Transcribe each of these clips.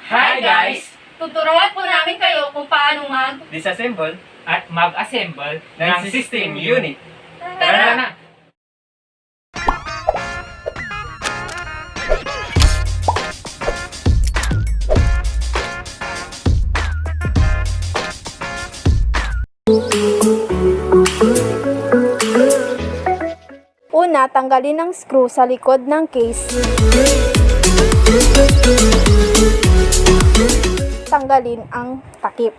Hi guys! Tuturuan po namin kayo kung paano Disassemble at mag-assemble ng system unit. Tara na! Una, tanggalin ang screw sa likod ng case. Tanggalin ang takip.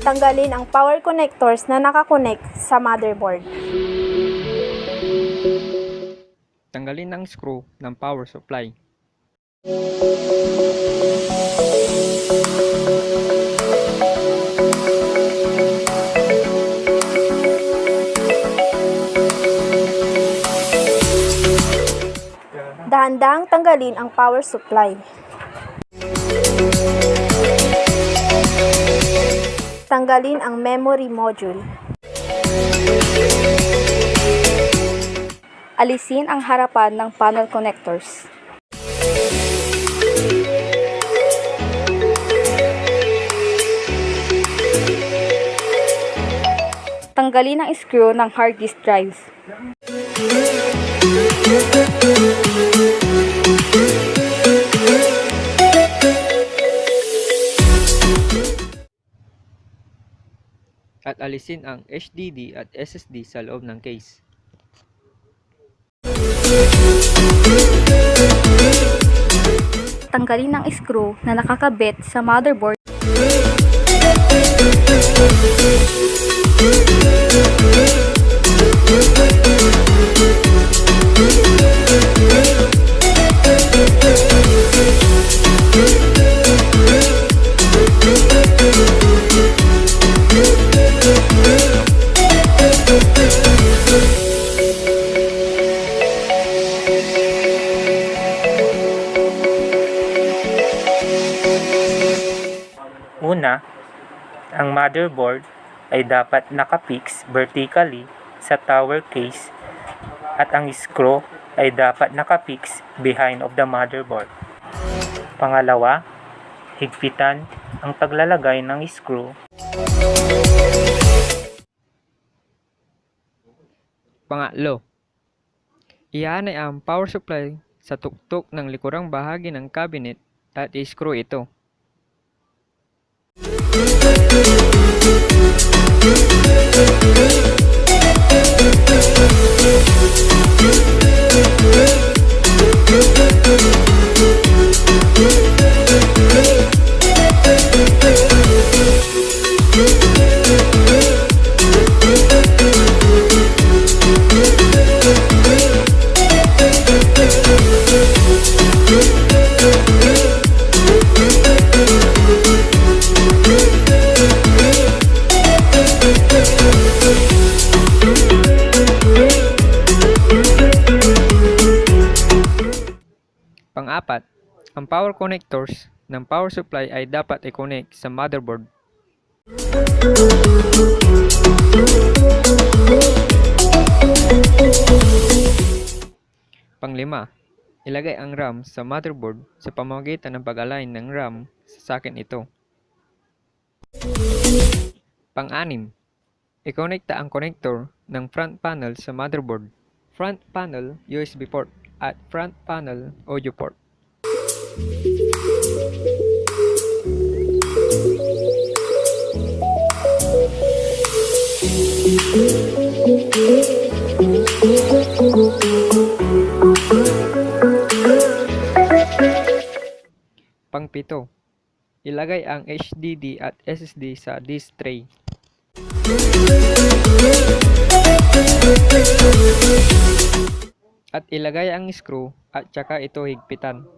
Tanggalin ang power connectors na nakakonect sa motherboard. Tanggalin ang screw ng power supply. Dahan-dahang tanggalin ang power supply. Tanggalin ang memory module. Alisin ang harapan ng panel connectors. Tanggalin ang screw ng hard disk drive. At alisin ang HDD at SSD sa loob ng case. Tanggalin ang screw na nakakabit sa motherboard. Una, ang motherboard ay dapat nakapix vertically sa tower case at ang screw ay dapat nakapix behind of the motherboard. Pangalawa, higpitan ang paglalagay ng screw. Pangatlo, ihanay ang power supply sa tuktok ng likurang bahagi ng cabinet at i-screw ito. Pang-apat, ang power connectors ng power supply ay dapat i-connect sa motherboard. Pang-lima, ilagay ang RAM sa motherboard sa pamamagitan ng pag-align ng RAM sa socket ito. Pang-anim, i-connecta ang connector ng front panel sa motherboard. Front panel USB port at front panel audio port. Pang-pito, ilagay ang HDD at SSD sa disk tray. At ilagay ang screw at saka ito higpitan.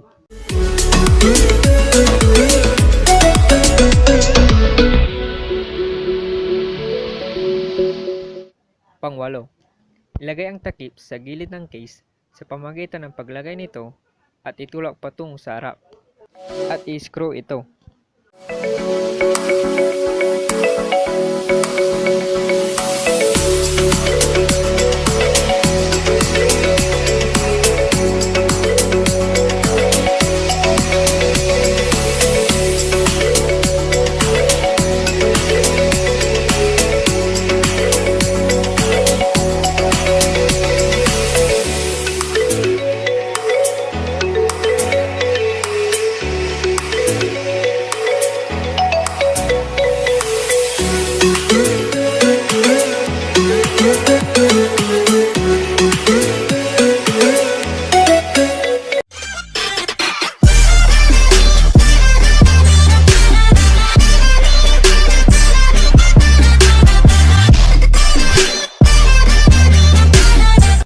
Pang-walo, ilagay ang takip sa gilid ng case sa pamamagitan ng paglagay nito at itulak patungo sa harap at i-screw ito.